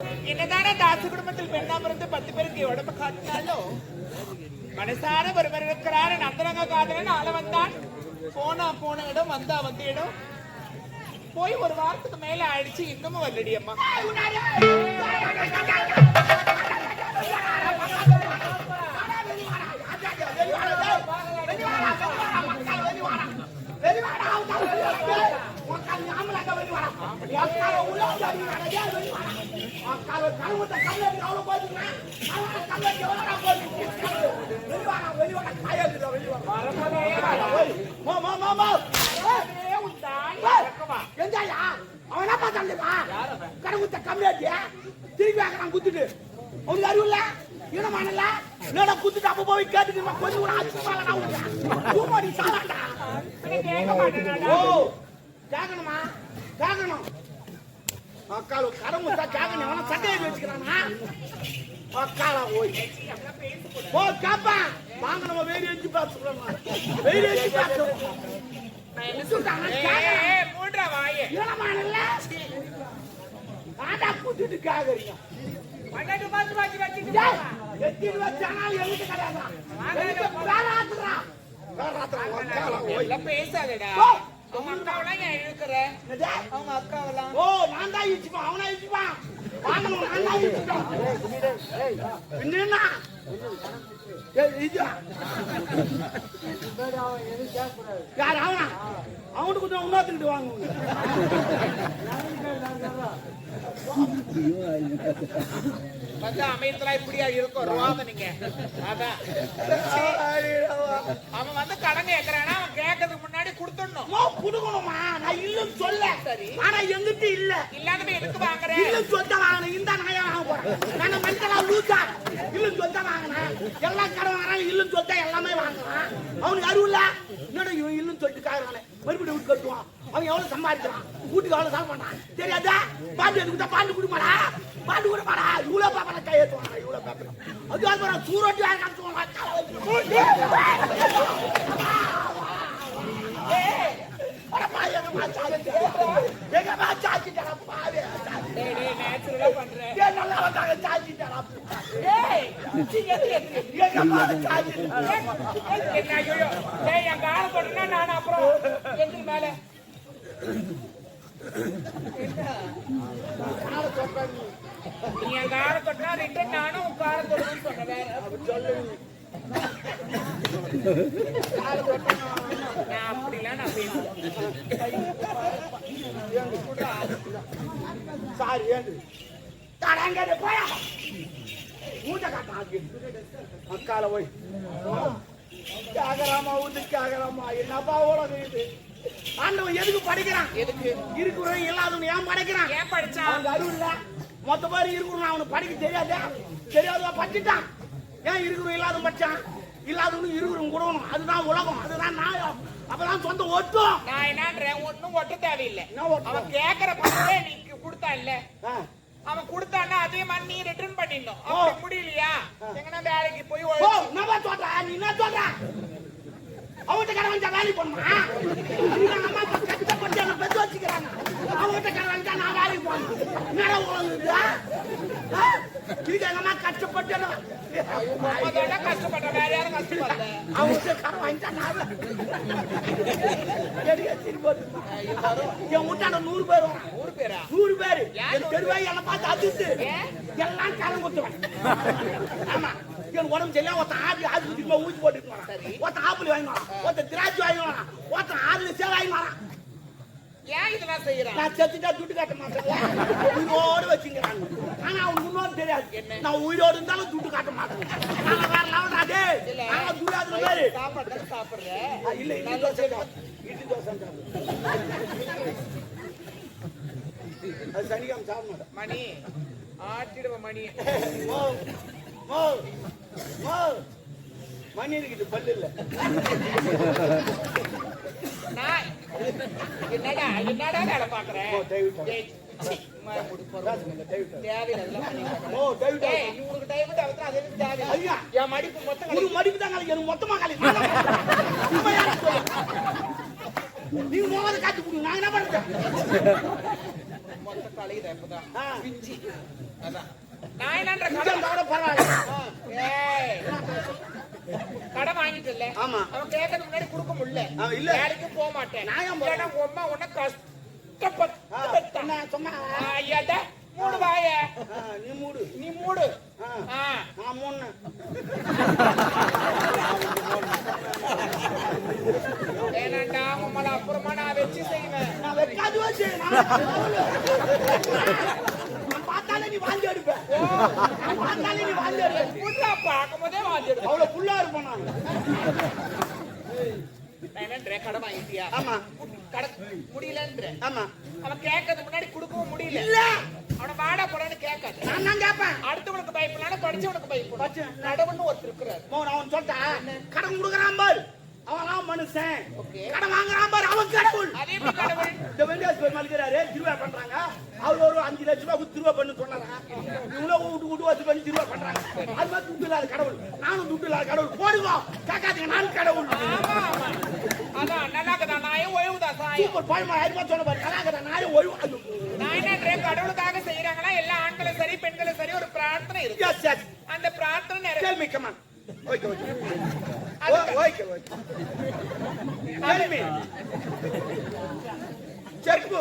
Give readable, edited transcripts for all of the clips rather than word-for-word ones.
என்னதானே தாசு குடும்பத்தில் பெண்ணாம இருந்து 10 பேருக்கு உடம்பு காட்டினாலும் மனசார ஒருவர் இருக்கிறாரு. நந்தரங்க காதலன் ஆள வந்தான், போன இடம் வந்த இடம் போய் ஒரு வாரத்துக்கு மேல ஆயிடுச்சு, இன்னமும் வரலடி அம்மா. திருப்பி ஆக்கிறான் குத்துட்டு அவனுக்கு அறிவு இல்ல ஈனமானல என்னடா குத்துட்டு அப்ப போய் கேட்டுட்டு கொஞ்சம் கூட ஆச்சரியமா கேட்கணுமா கேட்கணும் அக்கால கடமுத்தா கேட்கணும் அவன சட்டையை வச்சுக்கிறானா அக்காலா போய் போ காப்பா வாங்க நம்ம வேறு வச்சு பார்த்துக்கிறோம் வேறு வச்சு பார்த்துக்கிறோம் மூன்றா வாயே ஈனமானல ஆடா குத்துட்டு கேக்குறீங்க பன்னெண்டு மாசம் வாங்கி வச்சிட்டு எத்தி வச்சானால எங்க கடையாடா வேறாத்துறா எல்லாம் பேசாதடா. அவங்க அக்காவெல்லாம் ஏன் இழுக்கிற? அவங்க அக்காவெல்லாம் ஓ நான் தான் இழுச்சுப்பான் அவனா இழுச்சுப்பான் வாங்கணும் நான் தான் இழுச்சுப்பான் என்னன்னா யார் அவனா அவனுக்கு கொஞ்சம் உண்ணாத்துக்கிட்டு வாங்க வந்து அமையத்துல இப்படியா இருக்கும் ருவாம நீங்க. அதான் அவன் வந்து கடன் கேட்கறானா, அவன் கேட்கறதுக்கு முன்னாடி கொடுத்துடணும். குடுக்கணுமா நான் இல்லன்னு சொல்ல சரி, ஆனா எங்கிட்ட இல்ல இல்லாதவே எதுக்கு வாங்குறேன்? இல்லன்னு சொல்லிட்டு வாங்கினேன் இந்த நாயா வாங்க போறேன் நான் மனுஷனா லூசா இல்லன்னு சொல்லிட்டு வாங்கினேன் எல்லாம் கடன் வராங்க இல்லன்னு சொல்லிட்டா எல்லாமே வாங்குறான் அவனுக்கு அறிவு இல்ல என்னோட இவன் இல்லன்னு சொல்லிட்டு காரணம் மறுபடியும் வீட்டு கட்டுவான் அவன் எவ்வளவு சம்பாதிக்கிறான் வீட்டுக்கு எவ்வளவு சாப்பிட மாட்டான் தெரியாதா பாட்டு எடுத்துக்கிட்டா பாட்டு குடிமாடா பாட்டு குடிமாடா இவ்வளவு பாப்பா கை ஏற்றுவாங்க இவ்வளவு பாப்பா அது சூரோட்டி யாரு நான் அப்புறம் எந்த மேல நீ என் கார கொட்டினா ரிட்டன் நானும் உன் கார கொட்டணும்னு சொன்னேன். நான் அப்படிலாம் நான் பேசுவேன். சாரி ஏண்டு தடங்க போயா மூட்டை காட்டாங்க அக்கால போய் கேகராமா வீட்டுக்கு கேகராமா என்னப்பா உலகம் இது ஆண்டவன் எதுக்கு படிக்கிறான்? எதுக்கு இருக்கிறவன் இல்லாதவன் ஏன் படிக்கிறான்? ஏன் படிச்சான்? அவனுக்கு அறிவு இல்ல மொத்த பேர் இருக்கிறவன் அவனுக்கு படிக்க தெரியாதா தெரியாதவா படிச்சுட்டான் ஏன் இருக்கிறவன் இல்லாத படிச்சான் இல்லாதவனும் இருக்கிறவங்க கூடணும் அதுதான் உலகம் அதுதான் நியாயம் அப்பதான் சொந்த ஒட்டும். நான் என்னன்றேன் ஒன்னும் ஒட்ட தேவையில்லை. அவன் கேக்குற பணத்தை நீ கொடுத்தா இல்ல அவன் கொடுத்தான்னா அதே மாதிரி நீ ரிட்டர்ன் பண்ணிடணும். அப்படி முடியலையா எங்கன்னா வேலைக்கு போய் நான் சொல்றேன் நீ என்ன சொல்ற அவன்கிட்ட கடை வந்தா வேலைக்கு போகணுமா அம்மா கஷ்டப்பட்டு என்ன பெற்று வச்சுக்கிறாங்க அவன்கிட்ட கடை வந்தா நான் வேலைக்கு போகணும் என்னடா உலகுது இதுக்கு எங்க அம்மா கஷ்டப்பட்டு கஷ்டப்பட்ட வேற யாரும் கஷ்டப்படல அவன்கிட்ட கடை வாங்கிட்டா நான் என் வீட்டாண்ட 100 பேர் வரும் 100 பேர் என் தெருவாய் என்ன பார்த்து அதிர்த்து எல்லாம் கடன் கொடுத்துருவேன். ஆமா என் உடம்பு சரியா ஒருத்தன் ஆஸ்பத்திரி ஊசி போட்டுட்டு வரான் ஒருத்தன் ஆப்பிள் வாங்கி வரான் ஒருத்தன் திராட்சை வாங்கி வரான் ஒருத்தன் 6 சேவை வாங்கி வரான். ஏன் இதெல்லாம் செய்யறான்? நான் செத்துட்டா துட்டு காட்ட மாட்டேன் உயிரோடு வச்சுக்கிறாங்க ஆனா அவனுக்கு முன்னோடு தெரியாது நான் உயிரோடு இருந்தாலும் துட்டு காட்ட மாட்டேன். நான் வேற லெவல்டாதே நான் தூராதுல பேரு சாப்பிடுறேன் இல்ல இட்லி தோசை அது சனிக்காம சாப்பிட மாட்டேன். மணி ஆட்டிடுவ மணி மணி இருக்குது பல்லு இல்ல என்னடா என்னடா வேலை பாக்குறேன் மடிப்பு மொத்தமா நீங்க மோத காத்து கொடுங்க நான் என்ன பண்றேன் மொத்த கலையுது இப்பதான் அதான் நான் என்னன்ற கொஞ்சம் தவிர பரவாயில்ல. ஏய் கடன் வாங்கிட்டு இல்ல ஆமா. அவன் கேட்கறது முன்னாடி கொடுக்க முடியல இல்ல. வேலைக்கு போக மாட்டேன் நான் ஏன் இல்லைன்னா உங்க அம்மா உன்னை கஷ்டப்பட்டு பெத்தா. என்ன சொன்னா ஐயாட்ட மூடு வாய நீ மூடு. நீ மூடு நான் மூணு. ஏனாண்டா உம்மள அப்புறமா நான் வச்சு செய்வேன். நான் வைக்காது வச்சு நான் பார்த்தாலே நீ வாந்தி எடுப்ப. நான் பார்த்தாலே நீ வாந்தி எடுப்ப. புள்ளா பார்க்கும்போதே வாந்தி எடுக்கும். அவ்வளவு புல்லா இருப்பேன் நான். என்னன்ற கடன் வாங்கிட்டியா? ஆமா. கடன் முடியலன்ற. ஆமா. அவன் கேட்கறது முன்னாடி கொடுக்கவும் முடியல. இல்ல. அவனை வாடா போடான்னு கேட்காது. நான் தான் கேட்பேன். அடுத்தவனுக்கு பயப்படலாம், படிச்சவனுக்கு பயப்படும். படிச்ச கடவுள்னு ஒருத்தர் இருக்கிறார். நான் அவன் சொல்லிட்டேன். கடன் கொடுக்குறான் பாரு, அவன் மனுஷன். ஓகே. கடன் வாங்குறான் பாரு, அவன் கடவுள். அதே எப்படி கடவுள்? இந்த வெங்கடேஷ் பெருமாள் இருக்கிறாரு, திருவிழா பண்றாங்க. அவர் ஒரு 5 லட்சம் ரூபாய் கொடுத்து திருவிழா பண்ணு சொன்னாங்க. இவ்வளவு விட்டு வச்சு பண்ணி திருவிழா பண்றாங்க. அது மாதிரி துட்டு இல்லாத கடவுள். நானும் துட்டு இல்லாத கடவுள். போடுங்க கேட்காதீங்க, நான் கடவுள். ஆமா ஆமா. அதான் நல்லாக்கதா நாயும் ஒழுவுதா சாயம். சூப்பர் பழமா ஆயிரமா சொன்ன பாரு, கலாக்கதா நாயும் ஒழுவு. நான் என்ன கடவுளுக்காக செய்யறாங்களா? எல்லா ஆண்களும் சரி பெண்களும் சரி ஒரு பிரார்த்தனை இருக்கு. Yes yes. அந்த பிரார்த்தனை நிறைவேறும். Tell me, come on. Okay, okay. Okay, okay. Tell me. செருப்பு.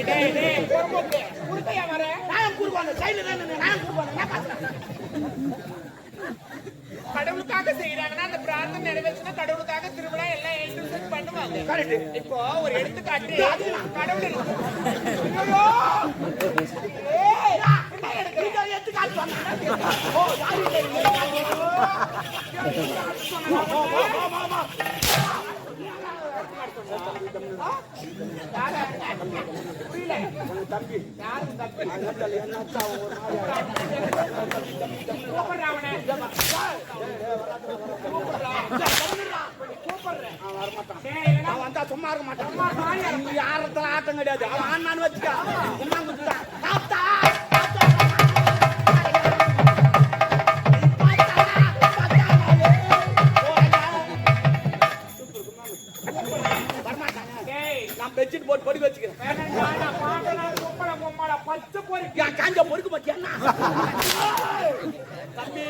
டேய் டேய் பொறுமுக்கு. குடுக்கையா வர? நான் குடுவானே, சைடுல நின்னு நான் குடுவானே, நான் பாக்குறேன். கடவுளுக்காக செய்யறாங்கன்னா அந்த பிரார்த்தனை நிறைவேறினா கடவுளுக்காக திருவிழா எல்லாம் எழுந்து பண்ணுவாங்க. கரெக்ட். இப்போ ஒரு எடுத்துக்காட்டு கடவுள் ஐயோ ஏய் என்ன எடுக்கற? இத எடுத்துக்காட்டு சொன்னா. ஓ யாரு இல்ல. மாமா. புரியல. தம்பி. யாரு தம்பி? அதனால என்ன அச்சா ஒரு கூப்பிடுறாவனே. அவன் வந்தா சும்மா இருக்க மாட்டான். நீ யாரத்துல ஆட்டம் கிடையாது. அவன் ஆனான்னு வச்சுக்க. உம்மா குடுத்தா. தாத்தா. நான் பெட்ஷீட் போட்டு பொடி வச்சுக்கிறேன். காஞ்ச பொறுக்கு பத்தியா தம்பி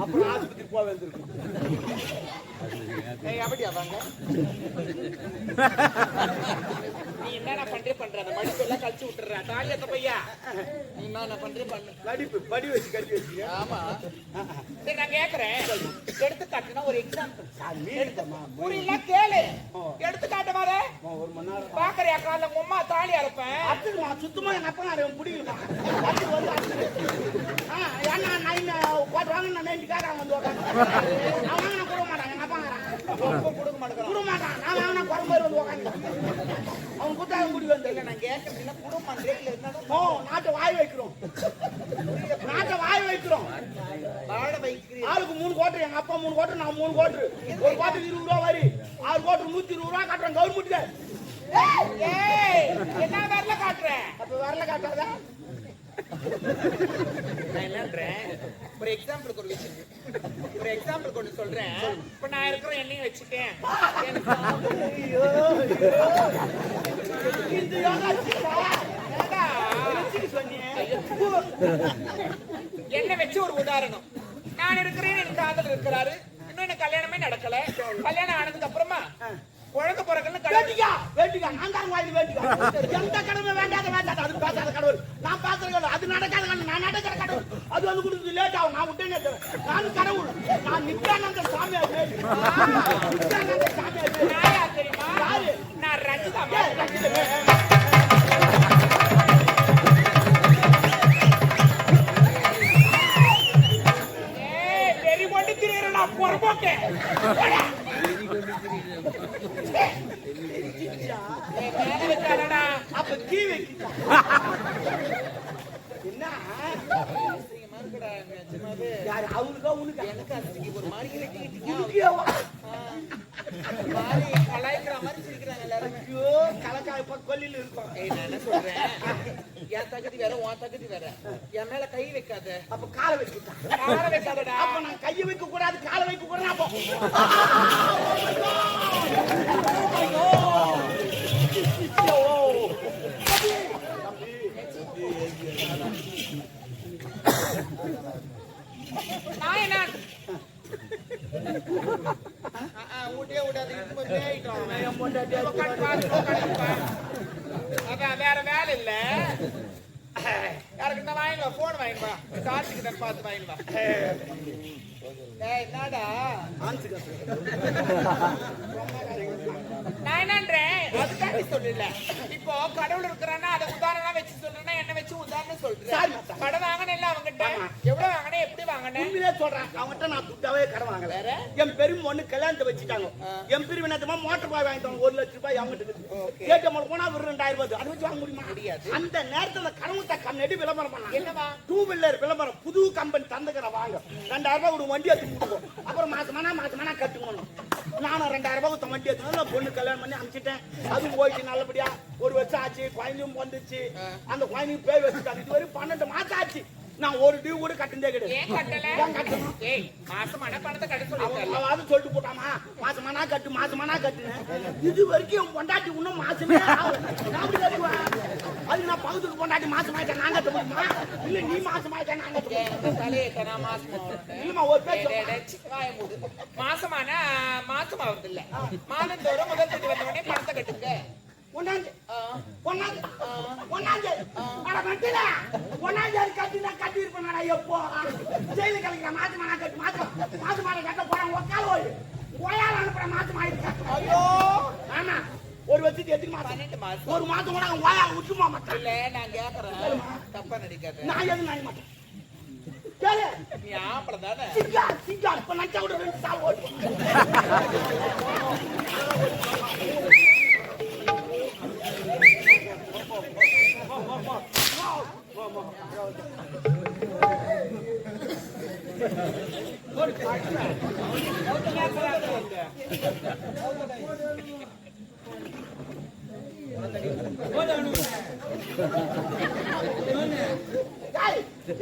அப்புறம் ஆஸ்பத்திரி போக வேண்டியிருக்கும். அப்படியா வாங்க நீ என்ன பண்ற அந்த மடிப்பு எல்லாம் கழிச்சு விட்டுற தாலியத்த பையா நீ என்ன பண்ற பண்ணு நடிப்பு படி வச்சு கட்டி வச்சுக்க. ஆமா சரி நான் கேக்குறேன் எடுத்துக்காட்டுனா ஒரு எக்ஸாம்பிள் புரியல கேளு எடுத்துக்காட்டு மாதிரி ஒரு மணி நேரம் பாக்குறியா கால உங்க அம்மா தாலி அறுப்பேன் அத்துக்குமா சுத்தமா எங்க அப்பா நான் பிடிக்கணுமா அத்து வந்து அத்து ஏன்னா நான் போட்டுவாங்க நான் நைட்டுக்காரன் வந்து அவங்க நான் கொடுக்க மாட்டாங்க எங்க அப்பா கொடுக்க மாட்டான் நான் வாங்கினா குறம்பு வந்து உட்காந்து அவன் குத்தாங்க முடி வந்து இல்லை நான் கேட்கறதுல குடும்பம் ரேட்ல இருந்தாலும் ஓ நாட்டை வாய் வைக்கிறோம் நாட்டை வாய் வைக்கிறோம் வாழ வைக்கிறீங்க ஆளுக்கு 3 கோட்டர் எங்க அப்பா 3 கோட்டர் நான் 3 கோட்டர் ஒரு கோட்டர் 20 ரூபா வரி 6 கோட்டர் 120 ரூபா கட்டுறேன் கவர்மெண்ட்டுக்கு. ஏய் என்ன வரல காட்டுற அப்ப வரல காட்டாதா நான் என்னன்றேன் ஒரு எக்ஸாம்பிளுக்கு ஒரு விஷயம் ஒரு எக்ஸாம்பிளுக்கு ஒன்று சொல்றேன். இப்ப நான் இருக்கிற எண்ணெயும் வச்சுட்டேன் என்ன வச்சு ஒரு உதாரணம் நான் இருக்கிறேன் என் காதல் இருக்கிறாரு இன்னும் எனக்கு கல்யாணமே நடக்கல கல்யாணம் ஆனதுக்கு அப்புறமா குழந்தை பிறகுன்னு வேண்டிக்கா வேண்டிக்கா நான் தான் வாங்கி வேண்டிக்கா எந்த கடமை வேண்டாத வேண்டாத அது பேசாத கடவுள் நான் பேசுற கடவுள் அது நடக்காத கடவுள் நான் நடக்கிற கடவுள் அது வந்து கொடுத்து லேட் ஆகும் நான் விட்டேனே நான் கடவுள் நான் நித்யானந்த சாமியார் நித்யானந்த சாமியார் யாரா தெரியுமா நான் ரஞ்சிதா வெறி கொண்டு திரியறா பொறப்போக்கே அப்ப கீ வைக்கிட்டா என்ன யாரு அவனுக்கா உனக்கு எனக்கு ஒரு மாதிரி கலாய்க்கிற மாதிரி சிரிக்கிறாங்க எல்லாரும். ஐயோ கலக்காய் கொல்லில இருக்கும். நான் என்ன சொல்றேன் என் தகுதி வேற உன் தகுதி வேற என் மேல கை வைக்காத அப்ப காலை வைக்கிட்டா காலை வைக்காதடா அப்ப நான் கையை வைக்க கூடாது காலை வைக்க கூடாது அப்போ பொண்டாட்டி உட்காந்து பாத்து உட்காந்துப்பா. அதான் வேற வேலை இல்ல. யாருக்கு தான் வாங்கிவா போன் வாங்கிவா கார்த்திக்கு தான் பார்த்து வாங்கிவா. என்னடா நான் என்னன்றேன் அதுக்காண்டி சொல்லல. இப்போ கடவுள் இருக்கிறான்னா அதை உதாரணம் வச்சு சொல்றேன்னா என்ன வச்சு உதாரணம் சொல்றேன். கடை வாங்கினேன் அவங்ககிட்ட எவ்வளவு வாங்கினேன் எப்படி வாங்கினேன் உண்மையிலே சொல்றேன். அவங்ககிட்ட நான் துட்டாவே கடன் வாங்கல. என் பெரும் ஒண்ணு கல்யாணத்தை வச்சுட்டாங்க. என் பெரும் என்னமா மோட்டர் பாய் வாங்கிட்டாங்க 1 லட்சம் ரூபாய் அவங்ககிட்ட கேட்டவங்க போனா ஒரு 2000 ரூபாய் அது வச்சு வாங்க முடியுமா? முடியாது. அந்த நேரத்துல கடவுத்த கண்ணடி விளம்பரம் பண்ணாங்க. என்னவா 2 வீலர் விளம்பரம் புது கம்பெனி தந்துக்கிற வாங்க 2000 ரூபாய் ஒரு வண்டி எடுத்து கொடுக்கும். அப்புறம் மாசமானா கட்டுக்கணும். நானும் 2000 ரூபாய் கொடுத்த வண்டி எடுத்து பொண்ணு கல்யாணம் பண்ணி அனுப்பிச்சிட்டேன். அதுவும் போயிட்டு நல்லபடியா 1 வருஷம் ஆச்சு. குழந்தையும் வந்துச்சு. அந்த குழந்தையும் பேர் வச்சுட்டாங்க. இது வரைக்கும் 12 மாசம் ஆச்சு. நான் ஒரு டியூ கூட கட்டுனதே கிடையாது. ஏன் கட்டல? ஏய் மாசமான பணத்தை கட்ட சொல்லிருக்கல. அவன் சொல்லிட்டு போட்டாமா மாசமானா கட்டுனேன். இது வரைக்கும் என் பொண்டாட்டி இன்னும் மாசமே ஆகல. நான் அப்படி கட்டுவேன். அது நான் பகுதிக்கு பொண்டாட்டி மாசமாயிட்டேன் நான் கட்ட முடியுமா? இல்ல நீ மாசமாயிட்டேன் நான் கட்டுவேன். தலையே நான் மாசம் இல்லமா ஒரு பேச்சு மாசமான மாசம் ஆகுது இல்ல. மாதந்தோறும் முதல் தேதி வந்த உடனே பணத்தை கட்டுங்க. ஒன்னாந்து அட மட்டில ஒன்னாந்து கட்டினா கட்டி இருப்பேன். எப்போ ஜெயில கலைக்கிற மாசமான கட்ட போறேன். உக்கால் ஓய் கோயால் அனுப்புற மாசமாயிருக்கு. ஐயோ ஆமா ஒரு வருஷத்துக்கு 8 மாசம் 12 மாசம் ஒரு மாசம் கூட கோயா விட்டுமா மாட்டேன். இல்ல நான் கேக்குறேன் தப்பா நடிக்காத. நான் எதுவும் நினைக்க மாட்டேன். கேளு நீ ஆம்பள தானே. சிங்கா இப்ப நச்சா கூட 2 சால் ஓடு.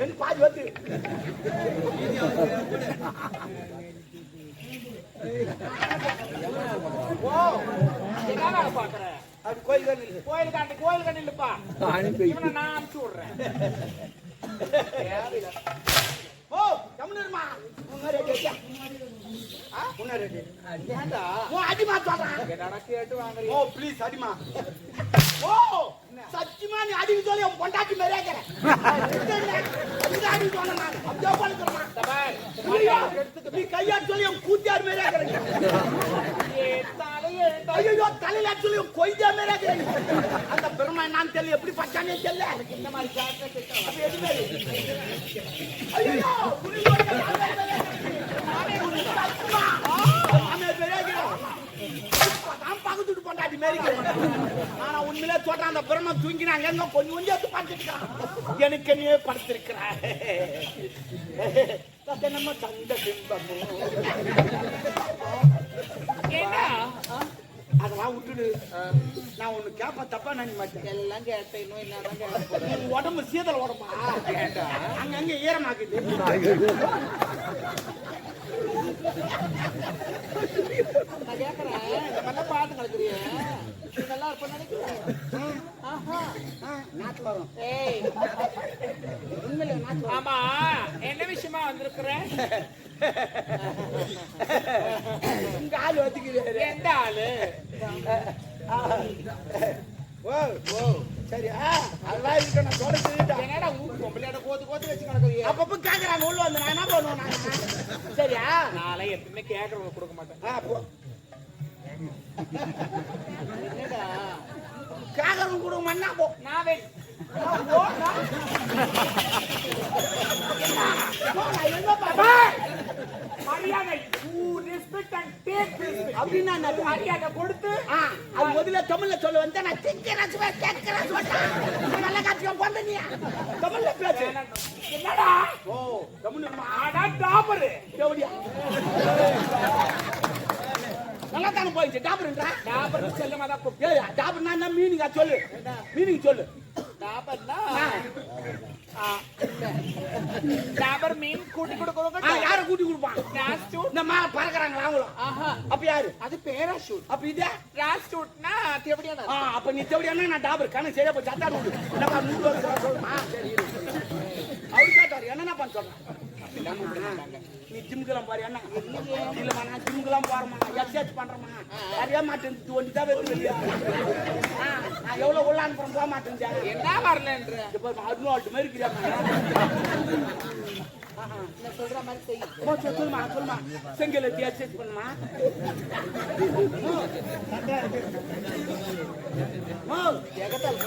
எனக்கு பாதி வந்து பாக்குற அது கோயில் கண்ணில்ப்பா நான் அனுப்பிச்சு விடுறேன். ஓ தமிழ்மா அடிமா கேட்டு வாங்க. ஓ ப்ளீஸ் அடிமா. ஓ சத்தியமா நீ அடிக்க சொல்லி உன் பொண்டாட்டி மாதிரியே நீ கையாட்டு சொல்லி உன் கூத்தியார் மாதிரியே ஐயோ தலையில சொல்லி கொய்தா மாதிரியே அந்த பெருமை நான் தெரியல எப்படி பச்சானே தெரியல. இந்த மாதிரி பகுத்துட்டு பொண்டாட்டி மாரி ஆனா உண்மையிலே சொல்றேன் அந்த பிரம்ம தூங்கினாங்க எங்க கொஞ்சம் கொஞ்சம் எடுத்து பார்த்துருக்கான். எனக்கு நீ படுத்திருக்கிறான் நம்ம சந்த பிம்பமும் அதெல்லாம் விட்டுடு. நான் ஒண்ணு கேப்ப தப்பா நினைக்க மாட்டேன். எல்லாம் கேட்டேன் இன்னும் என்னதான் கேட்க உடம்பு சீதல் உடம்பா கேட்டா அங்க ஈரமாக்குது. நான் கேக்குறேன் இந்த மாதிரிலாம் பாத்து கலக்குறிய இதெல்லாம் இருப்ப நினைக்கிறேன். நாட்டு வரும். ஏய் உண்மையில நாட்டு. ஆமா என்ன விஷயமா வந்திருக்கிறேன்? உங்க ஆளு வந்துக்கிறாரு. எந்த ஆளு? ஓ ஓ சரி அதெல்லாம் இருக்கு. நான் சொல்ல சொல்லிட்டேன். என்னடா ஊருக்கு பொம்பளையோட கோத்து வச்சு கிடக்குறீங்க. அப்பப்ப கேக்குறாங்க உள்ள வந்து நான் என்ன பண்ணுவேன் நான்? சரியா நாளை எப்பவுமே கேக்குறவங்க கொடுக்க மாட்டேன். என்னடா கேக்குறவங்க கொடுக்க மாட்டா போ. நான் வெயிட் என்ன பாப்பேன் மரியாதை அப்படின்னா மரியாதை கொடுத்து அது முதல்ல தமிழ்ல சொல்ல வந்து நான் நல்ல காட்சியம் பண்ண தமிழ்ல பேசு. என்னடா ஓ தமிழ் டாபரு நல்லா தானே போயிடுச்சு. டாபர்ன்றா டாபர் செல்லமா தான் டாபர்னா மீனிங்கா சொல்லு. மீனிங் சொல்லு. டாபர்னா டாபர் மீன் கூட்டி கொடுக்கறவங்க யார கூட்டி கொடுப்பான்? ராஸ்டூட். இந்த மா பறக்கறாங்களா அவங்களும்? அப்ப யாரு? அது பேராஷூட். அப்ப இது ராஸ்டூட்னா தேவடியானா. அப்ப நீ தேவடியானா நான் டாபர் கணக்கு சரியா போய் சத்தா நூறு நம்ம 100 வருஷம் சொல்லுமா? சரி அவர் கேட்டாரு என்னன்னா பண்ண சொல்றேன். நீ ஜிம்முக்கெல்லாம் போறியா என்ன இல்லம்மா நான் ஜிம்முக்கெல்லாம் போறேம்மா எக்ஸசைஸ் பண்றேம்மா நிறைய மாட்டேன் ஒண்டி தான் வெறும் இல்லையா நான் எவ்வளவு உள்ள அனுப்புறேன் போக மாட்டேன் என்ன வரலன்ற இப்போ அட்னோல்ட் மாதிரி இருக்கிறாங்க சொல்ற மாதிரி செய்யும் சொல்லுமா சொல்லுமா செங்கல் எடுத்து எக்ஸசைஸ் பண்ணுமா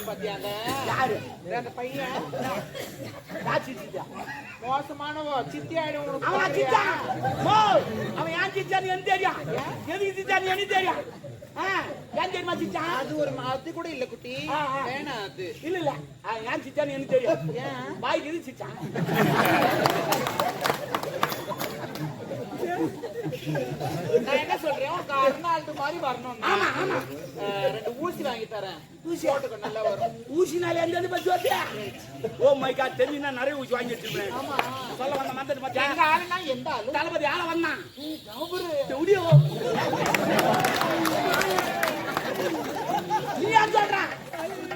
பாத்தியாங்க யாரு அந்த பையன் மோசமானவோ சித்தி ஆயிடும் அவன் சித்தா அவன் ஏன் சித்தான்னு எனக்கு தெரியும் எதுக்கு சித்தான்னு எனக்கு தெரியும் ஏன் தெரியுமா சித்தா அது ஒரு அது கூட இல்ல குட்டி வேணாம் அது இல்ல இல்ல ஏன் சித்தான்னு எனக்கு தெரியும் பாய்க்கு எது சித்தா நான் என்ன சொல்றேன் கர்நால்டு மாதிரி வரணும் ஆமா ஆமா 2 ஊசி வாங்கி தரேன் ஊசி போட்டுக்க நல்லா வரும் ஊசினால எந்த பத்தி வந்து ஓ மை காட் தெரியுனா நிறைய ஊசி வாங்கி வச்சிருப்பேன் ஆமா சொல்ல வந்த மந்தது பத்தி எங்க ஆளுனா எந்த ஆளு தளபதி ஆள வந்தான் அவரு ஸ்டுடியோ நீ ஏன் சொல்ற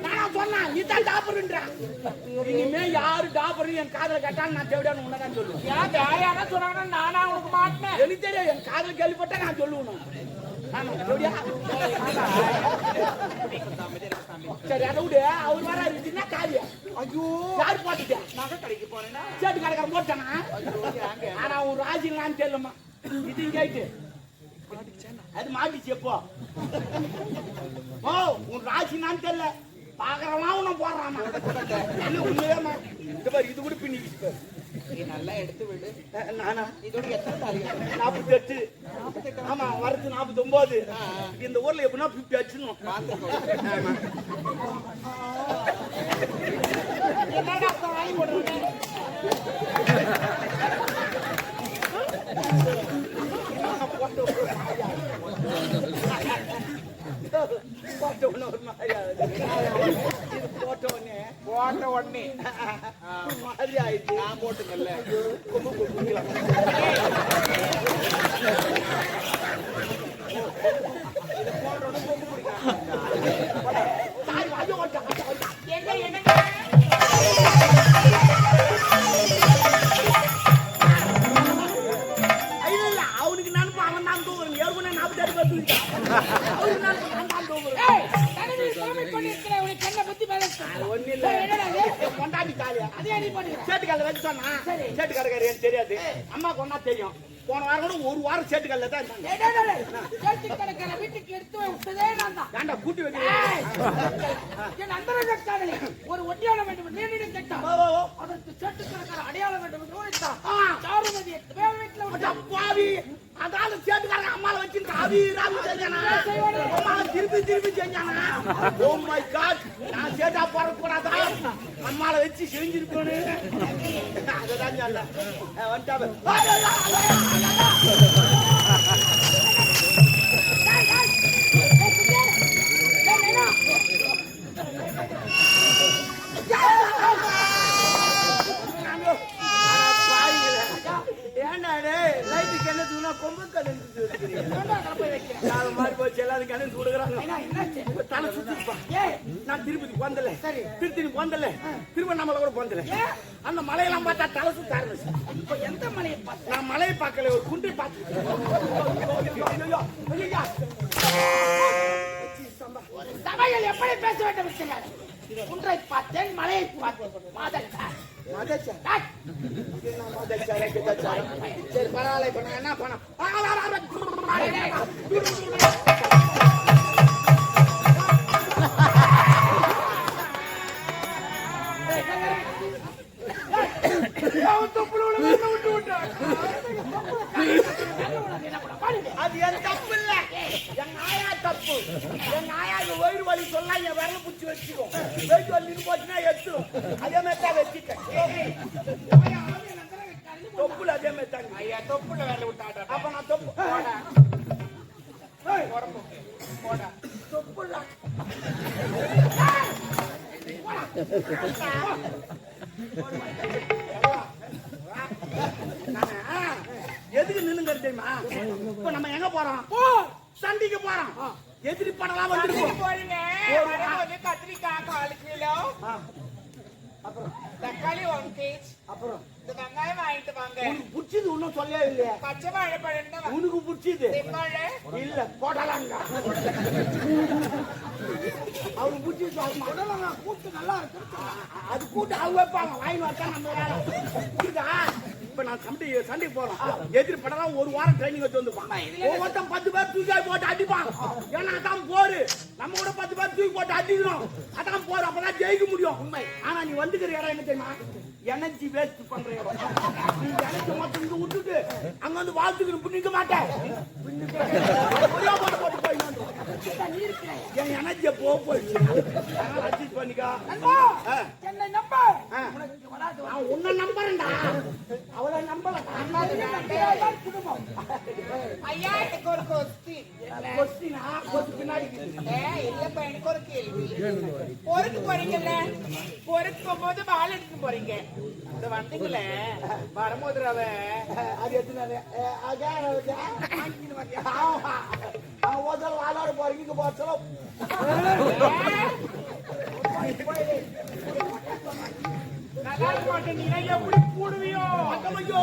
நானா சொன்னா நீ தான் டாப்பர்ன்ற இனிமே யாரு டாப்பர் என் காதல கேட்டான்னு நான் தேவையான உனதான் சொல்லுவேன் ஏன் யாரா சொன்னாங்கன்னா நானா உனக்கு மாட்டேன் எனக்கு தெரியும் என் காதல் கேள்விப்பட்டா நான் சொல்லுவேன் ஆமா எப்படியா சரி அதை விடு அவர் வர இருக்குன்னா காலியா ஐயோ யாரு போட்டுட்டேன் நகை கடைக்கு போறேன்னா சேட்டு கடைக்காரன் போட்டானா ஆனா ஒரு ராஜிங்களான்னு தெரியலமா இது கேட்டு அது மாட்டிச்சு எப்போ ஓ உன் ராசினான்னு தெரியல பாக்குறவன் உன்ன போடுறாமா இல்ல உண்மையாமா இந்த மாதிரி இது கூட பின்னிக்கிட்டு நீ நல்லா எடுத்து விடு நானா இதோட எத்தனை தாலி 48 ஆமா வரது 49 இந்த ஊர்ல எப்படின்னா 50 அடிச்சுணும் என்னடா தாய் போடுறேன் போட்ட உடனே மாதிரி ஆயிடுச்சு நான் போட்டுங்கல்ல அவனுக்கு நினைப்பு அவன் தான் தூங்குறேன் ஏற்கனவே 48 ஒண்ணு இல்ல கொண்டாடி காலியா சேட்டுக்கால வச்சு சொன்னா சேட்டுக்காரக்காரி எனக்கு தெரியாது அம்மா கொண்டா தெரியும் போன வாரம் கூட ஒரு வாரம் சேட்டுக்கால தான் இருந்தாங்க வீட்டுக்கு எடுத்து விட்டதே நான் தான் ஏன்டா கூட்டி வைக்க என் நண்பர்கள் ஒரு ஒட்டியான வேண்டும் நீண்ட கேட்டான் அதற்கு சேட்டுக்காரக்கார அடையாளம் வேண்டும் என்று ஓடித்தான் சாருமதி வீட்டுல பாவி அதால சேட்டுக்காரங்க அம்மால வச்சு ராவி ராவி செஞ்சானா அம்மால திருப்பி செஞ்சானா ஓ மை காட் நான் சேட்டா போற கூடாதா அம்மால வச்சு செஞ்சிருக்கணும் அததான் சொல்ல வந்துட்டாவே கொம்பு கலந்து மாதிரி போச்சு எல்லாரும் கலந்து கொடுக்குறாங்க தலை சுத்திருப்பான் நான் திருப்பதி போந்தல திருத்தணி போந்தல திருவண்ணாமலை கூட போந்தல அந்த மலையெல்லாம் பார்த்தா தலை சுத்த ஆரம்பிச்சு இப்ப எந்த மலையை பார்த்து நான் மலையை பார்க்கல ஒரு குண்டை பார்த்து சபையில் எப்படி பேச வேண்டும் குன்றை பார்த்தேன் மலையை பார்த்தேன் சரி பரவாயில்ல இப்ப நான் என்ன பண்ண அது என் தப்பு இல்ல என் ஆயா தப்பு என் ஆயா வயிறு வலி சொல்ல என் விரல புடிச்சு வச்சுக்கும் வயிறு வலி போச்சுன்னா எடுத்துரும் அதே மாதிரி தான் வச்சுட்டேன் தொப்புல அதே மாதிரி தாங்க ஐயா தொப்புல வேலை விட்டாட்ட அப்ப நான் தொப்பு போடா தொப்புல எதுக்கு நின்னுங்க தெரியுமா இப்ப நம்ம எங்க போறோம் சண்டைக்கு போறோம் எதிரி படலாம் வந்துருக்கோம் போறீங்க கத்திரிக்காய் 1/4 கிலோ அப்புறம் தக்காளி தக்காளி 1 kg. அப்புறம் இந்த வெங்காயம் வாங்கிட்டு வாங்க. உனக்கு பிடிச்சது ஒன்னும் சொல்லவே இல்லையா? பச்சை வாழைப்பழம் உனக்கு பிடிச்சது செவ்வாழை இல்ல கோடலாங்க. அவருக்கு பிடிச்சது கோடலாங்க கூட்டு நல்லா இருக்கு. அது கூட்டு அவங்க வைப்பாங்க வாங்கி வச்சா நம்ம வேலை. புரியுதா? இப்ப நான் சண்டை போறோம். எதிரி படம் ஒரு வாரம் ட்ரைனிங் வச்சு வந்துப்பாங்க. ஒவ்வொருத்தன் 10 பேர் தூக்கி போட்டு அடிப்பான். ஏன்னா அதான் போரு. நம்ம கூட 10 பேர் தூக்கி போட்டு அடிக்கணும். அதான் போர். அப்பதான் ஜெயிக்க முடியும். உண்மை. ஆனா நீ வந்துக்கிற இடம் என்ன தெரியுமா? எனர்ஜி வேஸ்ட் பண்ற இடம். நீ எனர்ஜி மொத்தம் இங்க விட்டுட்டு அங்க வந்து வாழ்த்துக்கு நிக்க மாட்டேன். ஒரே போட்டு போய் என் எனர்ஜியை போயிடுச்சு. அட்ஜஸ்ட் பண்ணிக்கா. என்னை நம்ப. நான் உன்னை நம்புறேன்டா. அவளை நம்பல. குடும்பம். ஐயா எனக்கு ஒரு கொஸ்டின். கொஸ்டினா கொஸ்டின் பின்னாடி இல்லப்பா எனக்கு ஒரு கேள்வி. பொறுக்கு போறீங்கல்ல, பொறுக்கும் போது பால் எடுத்து போறீங்க. இந்த வந்தீங்களே வரும்போது அவ அது எத்தனை ஆளோட போறீங்க போச்சோ. நல்லா இருக்க மாட்டேன். நீ எப்படி போடுவியோ? ஐயோ